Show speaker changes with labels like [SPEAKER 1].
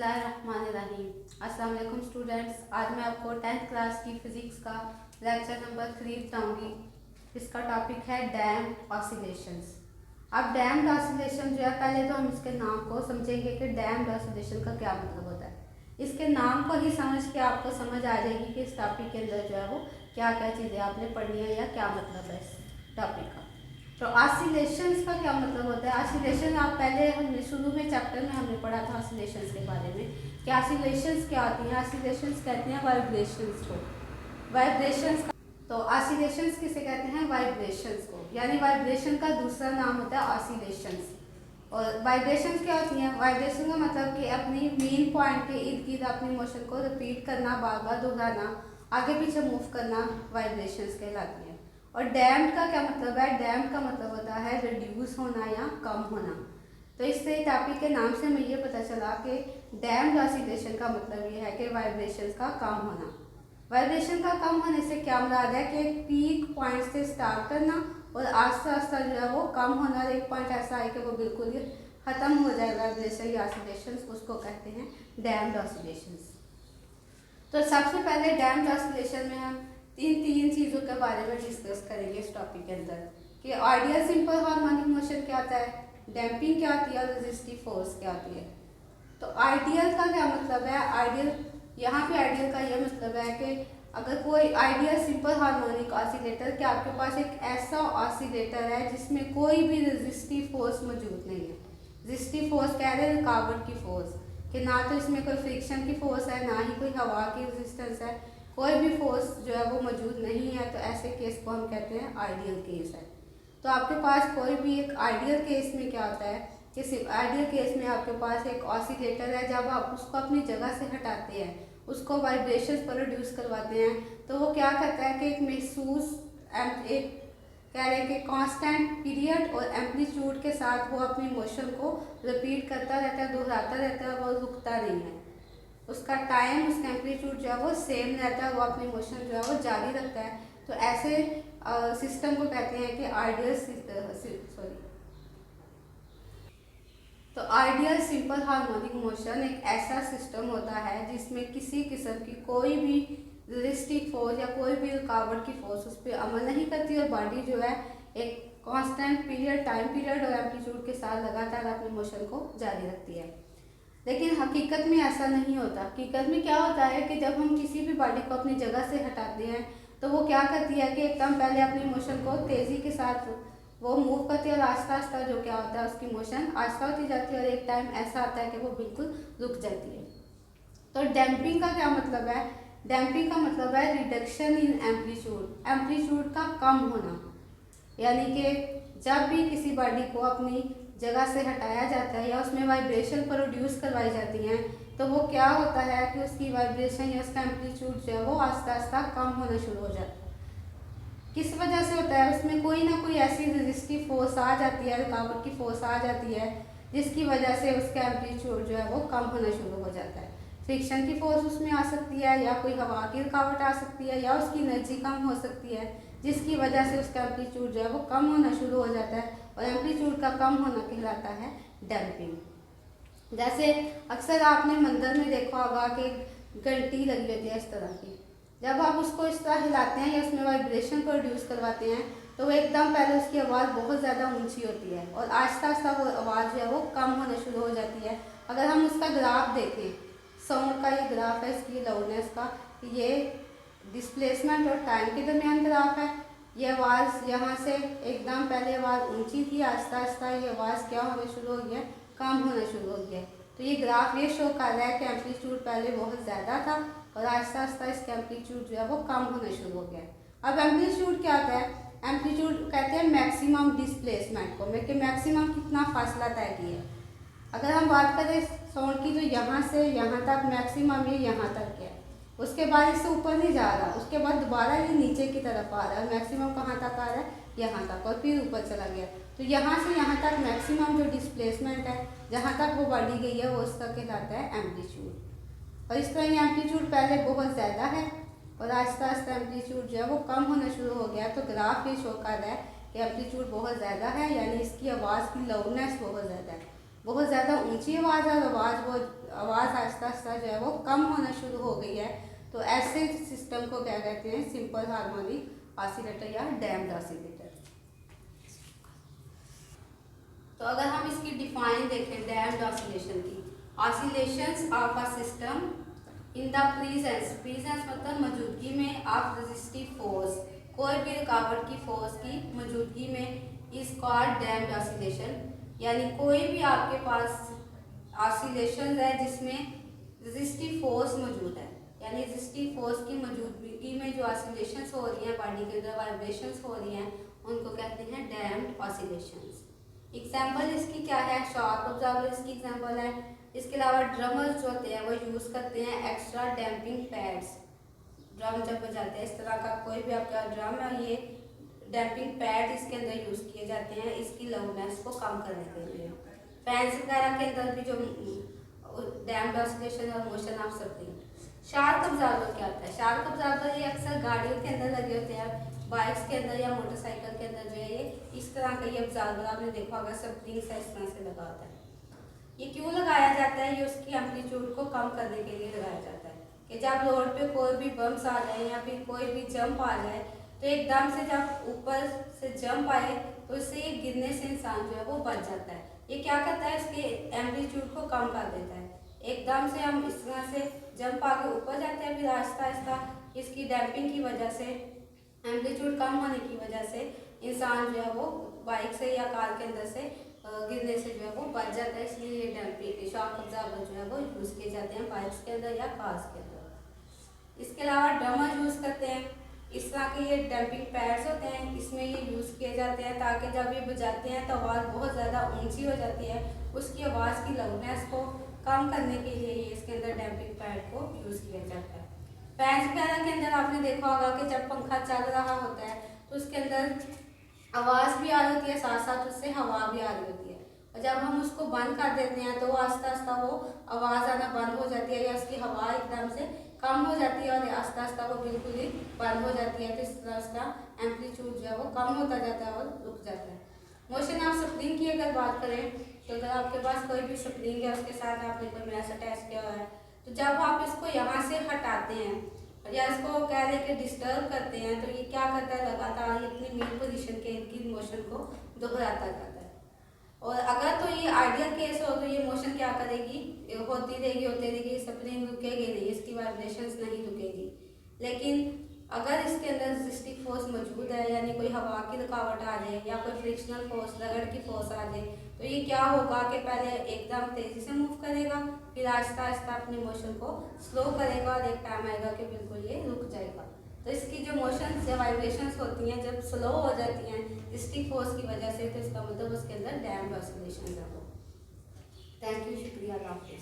[SPEAKER 1] बिस्मिल्लाहिर्रहमानिर्रहीम। अस्सलाम वालेकुम स्टूडेंट्स। आज मैं आपको 10th क्लास की फ़िज़िक्स का लेक्चर नंबर 3 बताऊँगी। इसका टॉपिक है डैम्ड ऑसिलेशंस। अब डैम्ड ऑसिलेशन जो है, पहले तो हम इसके नाम को समझेंगे कि डैम्ड ऑसिलेशन का क्या मतलब होता है। इसके नाम को ही समझ के आपको समझ आ जाएगी कि इस टॉपिक के अंदर जो है वो क्या क्या चीज़ें आपने पढ़नी है या क्या मतलब है इस टॉपिक का। तो ऑसिलेशंस का क्या मतलब होता है। ऑसिलेशन आप पहले हमने शुरू में चैप्टर में हमने पढ़ा था ऑसिलेशंस के बारे में कि ऑसिलेशंस क्या होती हैं। ऑसिलेशंस कहते हैं वाइब्रेशंस को। वाइब्रेशंस तो ऑसिलेशंस किसे कहते हैं? वाइब्रेशंस को, यानी वाइब्रेशन का दूसरा नाम होता है ऑसिलेशंस। और वाइब्रेशंस क्या होती हैं? वाइब्रेशन का मतलब कि अपनी मेन पॉइंट के इर्द गिर्द अपनी मोशन को रिपीट करना, बार बार दोहराना, आगे पीछे मूव करना वाइब्रेशंस कहलाती है। और डैम्ड का क्या मतलब है? डैम्ड का मतलब होता है रिड्यूस होना या कम होना। तो इससे टॉपिक के नाम से हमें ये पता चला कि डैम्ड ऑसिलेशन का मतलब ये है कि वाइब्रेशंस का कम होना। वाइब्रेशन का कम होने से क्या मुराद है कि एक पीक पॉइंट से स्टार्ट करना और आस्ते आस्ते जो है वो कम होना, एक पॉइंट ऐसा है कि वो बिल्कुल ही ख़त्म हो जाए वाइब्रेशन या ऑसिलेशंस, उसको कहते हैं डैम्ड ऑसिलेशंस। तो सबसे पहले डैम्ड ऑसिलेशन में हम तीन चीज़ों के बारे में डिस्कस करेंगे इस टॉपिक के अंदर कि आइडियल सिंपल हार्मोनिक मोशन क्या होता है, डैम्पिंग क्या होती है और रेजिस्टिव फोर्स क्या होती है। तो आइडियल का क्या मतलब है? आइडियल, यहाँ पे आइडियल का यह मतलब है कि अगर कोई आइडियल सिंपल हार्मोनिक ऑसिलेटर कि आपके पास एक ऐसा ऑसिलेटर है जिसमें कोई भी रेजिस्टिव फोर्स मौजूद नहीं है। रेजिस्टिव फोर्स कह रहे हैं रुकावट की फोर्स, कि ना तो इसमें कोई फ्रिक्शन की फोर्स है, ना ही कोई हवा की रेजिस्टेंस है, कोई भी फोर्स जो है वो मौजूद नहीं है। तो ऐसे केस को हम कहते हैं आइडियल केस है। तो आपके पास कोई भी एक आइडियल केस में क्या होता है कि सिर्फ आइडियल केस में आपके पास एक ऑसिलेटर है, जब आप उसको अपनी जगह से हटाते हैं, उसको वाइब्रेशंस प्रोड्यूस करवाते हैं, तो वो क्या करता है कि एक महसूस एक कह रहे हैं कि कांस्टेंट पीरियड और एम्पलीट्यूड के साथ वो अपनी मोशन को रिपीट करता रहता है, दोहराता रहता है, वो रुकता नहीं है। उसका टाइम, उसका एम्पलीट्यूड जो है वो सेम रहता है, वो अपनी मोशन जो है वो जारी रखता है। तो ऐसे सिस्टम को कहते हैं कि आइडियल सिंपल हार्मोनिक मोशन एक ऐसा सिस्टम होता है जिसमें किसी किस्म की कोई भी रेजिस्टिव फोर्स या कोई भी रुकावट की फोर्स उस पर अमल नहीं करती और बॉडी जो है एक कांस्टेंट पीरियड, टाइम पीरियड और एम्पलीट्यूड के साथ लगातार अपनी मोशन को जारी रखती है। लेकिन हकीकत में ऐसा नहीं होता। हकीकत में क्या होता है कि जब हम किसी भी बॉडी को अपनी जगह से हटाते हैं तो वो क्या करती है कि एकदम पहले अपनी मोशन को तेज़ी के साथ वो मूव करती है और आस्ता आस्ता जो क्या होता है उसकी मोशन आस्ता होती जाती है और एक टाइम ऐसा आता है कि वो बिल्कुल रुक जाती है। तो डैम्पिंग का क्या मतलब है? डैम्पिंग का मतलब है रिडक्शन इन एम्पलीट्यूड, एम्पलीट्यूड का कम होना। यानी कि जब भी किसी बॉडी को अपनी जगह से हटाया जाता है या उसमें वाइब्रेशन प्रोड्यूस करवाई जाती हैं, तो वो क्या होता है कि उसकी वाइब्रेशन या उसका एम्पलीट्यूड जो है वो आस्ता आस्ता कम होना शुरू हो जाता है। किस वजह से होता है? उसमें कोई ना कोई ऐसी रेजिस्टिव फोर्स आ जाती है, रुकावट की फोर्स आ जाती है, जिसकी वजह से उसका एम्पलीट्यूड जो है वो कम होना शुरू हो जाता है। फ्रिक्शन की फोर्स उसमें आ सकती है, या कोई हवा की रुकावट आ सकती है, या उसकी एनर्जी कम हो सकती है, जिसकी वजह से उसका एम्पलीट्यूड जो है वो कम होना शुरू हो जाता है और एम्पलीट्यूड का कम होना कहलाता है डैम्पिंग। जैसे अक्सर आपने मंदिर में देखा होगा कि घंटी लगी होती है इस तरह की, जब आप उसको इस तरह हिलाते हैं या उसमें वाइब्रेशन प्रोड्यूस करवाते हैं तो वो एकदम पहले उसकी आवाज़ बहुत ज़्यादा ऊंची होती है और आहिस्ता आहिस्ता वो आवाज़ जो है वो कम होना शुरू हो जाती है। अगर हम उसका ग्राफ देखें, साउंड का ये ग्राफ है, इसकी लाउडनेस का, ये डिस्प्लेसमेंट और टाइम के दरमियान ग्राफ है। ये आवाज़ यहाँ से एकदम पहले आवाज़ ऊंची थी, आहिस्ता आहिस्ता ये आवाज़ क्या होना शुरू हो गया, कम होना शुरू हो गया। तो ये ग्राफ ये शो कर रहा है कि एम्पलीट्यूड पहले बहुत ज़्यादा था और आहिस्ता आहिस्ता इसका एम्पलीट्यूड जो है वो कम होना शुरू हो गया। अब एम्पलीट्यूड क्या होता है? एम्पलीट्यूड कहते हैं मैक्सिमम डिस्प्लेसमेंट को, मैं कि मैक्सिमम कितना फासला तय किया है। अगर हम बात करें साउंड की तो यहाँ से यहाँ तक मैक्सिमम ये यहाँ तक है, उसके बाद इससे ऊपर नहीं जा रहा, उसके बाद दोबारा ये नीचे की तरफ आ रहा है। मैक्सिमम कहाँ तक आ रहा है? यहाँ तक, और फिर ऊपर चला गया। तो यहाँ से यहाँ तक मैक्सिमम जो डिस्प्लेसमेंट है, जहाँ तक वो बढ़ी गई है, वो उसका कहलाता है एम्पलीट्यूड। और इस तरह ये एम्पलीट्यूड पहले बहुत ज़्यादा है और आहिस्ता आहिस्ता एम्पलीट्यूड जो है वो कम होना शुरू हो गया। तो ग्राफ ये शो कर रहा है कि एम्पलीट्यूड बहुत ज़्यादा है, यानी इसकी आवाज़ की लाउडनेस बहुत ज़्यादा है। बहुत ज़्यादा ऊंची आवाज़ है और आवाज़ आहिस्ता आहिस्ता जो है वो कम होना शुरू हो गई है, तो ऐसे सिस्टम को क्या कहते हैं, सिंपल हार्मोनिक ऑसिलेटर या डैम्प्ड ऑसिलेटर। तो अगर हम इसकी डिफाइन देखें डैम्प्ड ऑसिलेशन की, oscillations of a system in the presence मतलब मौजूदगी में ऑफ रेजिस्टिव फोर्स, कोई भी रुकावट की फोर्स की मौजूदगी में इज कॉल्ड डैम्प्ड ऑसिलेशन। यानी कोई भी आपके पास ऑसिलेशन है जिसमें रेजिस्टिव फोर्स मौजूद है, यानी रेजिस्टिव फोर्स की मौजूदगी में जो ऑसिलेशंस हो रही हैं, बॉडी के अंदर वाइब्रेशंस हो रही हैं, उनको कहते हैं डैम्प्ड ऑसिलेशंस। एग्जाम्पल इसकी क्या है, शॉक ऑब्जर्वर इसकी एग्जाम्पल है। इसके अलावा ड्रमर्स जो होते हैं वो यूज़ करते हैं एक्स्ट्रा डैम्पिंग पैड्स। ड्रम जब बजाते हैं, इस तरह का कोई भी आपका ड्रम है, ये डैम्पिंग पैड इसके अंदर यूज़ किए जाते हैं इसकी लाउडनेस को कम करने के लिए। फैंस वगैरह के अंदर भी जो डैम्प्ड ऑसिलेशन और motion of something. Shark observer क्या होता है, शार्क ऑब्जर्वर ये अक्सर गाड़ियों के अंदर लगे होते हैं, बाइक्स के अंदर या मोटरसाइकिल के अंदर जो है ये इस तरह का ये ऑब्जर्वर आपने देखा होगा, स्प्रिंग सा इस तरह से लगा होता है। ये क्यों लगाया जाता है, ये उसकी एम्पलीट्यूड को कम करने के लिए लगाया जाता है कि जब रोड पे कोई भी बम्स आ जाए या फिर कोई भी जंप आ जाए, तो एकदम से जब ऊपर से जंप आए तो इससे ये गिरने से इंसान जो है वो बच जाता है। ये क्या करता है, इसके एम्पलीट्यूड को कम कर देता है। एकदम से हम इस तरह से जंप आके ऊपर जाते हैं, फिर आहिस्ता आहिस्ता इसकी डैम्पिंग की वजह से, एम्पलीट्यूड कम होने की वजह से इंसान जो है वो बाइक से या कार के अंदर से गिरने से जो है वो बच जाता है। इसलिए ये डैम्पिंग शॉक ऑब्जर्वर जो है वो यूज़ किए जाते हैं बाइक्स के अंदर या कार्स के अंदर। इसके अलावा ड्रमर यूज़ करते हैं, इस तरह के ये डैम्पिंग पैड्स होते हैं, इसमें ये यूज़ किए जाते हैं ताकि जब ये बजाते हैं तो आवाज़ बहुत ज़्यादा ऊंची हो जाती है, उसकी आवाज़ की लाउडनेस को कम करने के लिए ये इसके अंदर डैम्पिंग पैड को यूज़ किया जाता है। फैंस वगैरह के अंदर आपने देखा होगा कि जब पंखा चल रहा होता है तो उसके अंदर आवाज़ भी आ रही होती है, साथ साथ उससे हवा भी आ रही होती है, और जब हम उसको बंद कर देते हैं तो आस्ता आस्ता वो आवाज़ आना बंद हो जाती है या उसकी हवा एकदम से कम हो जाती है और आस्ता आस्ता वो बिल्कुल ही बंद हो जाती है। तो इस तरह उसका एम्पलीट्यूड जो है वो कम होता जाता है और रुक जाता है। मोशन ऑफ स्प्रिंग की अगर बात करें तो अगर आपके पास कोई भी स्प्रिंग है, उसके साथ आपने कोई मैश अटैच किया हुआ है, तो जब आप इसको यहाँ से हटाते हैं या इसको कह लें कि डिस्टर्ब करते हैं, तो ये क्या करता है, लगातार अपनी मेन पोजीशन के इनकी मोशन को दोहराता जाता है। और अगर तो ये आइडियल केस हो तो ये मोशन क्या करेगी, होती रहेगी, स्प्रिंग रुकेगी नहीं, इसकी वाइब्रेशंस नहीं रुकेगी। लेकिन अगर इसके अंदर रेजिस्टिव फोर्स मौजूद है, यानी कोई हवा की रुकावट आ जाए या कोई फ्रिक्शनल फोर्स, रगड़ की फोर्स आ जाए, तो ये क्या होगा कि पहले एकदम तेज़ी से मूव करेगा, फिर आहिस्ता आहिस्ता अपने मोशन को स्लो करेगा और एक टाइम आएगा कि बिल्कुल ये रुक जाएगा। तो इसकी जो मोशंस या वाइब्रेशंस होती हैं जब स्लो हो जाती हैं रेजिस्टिव फोर्स की वजह से, तो इसका मतलब उसके अंदर डैम्प्ड ऑसिलेशन है वो। थैंक यू, शुक्रिया, अल्लाह हाफ़िज़।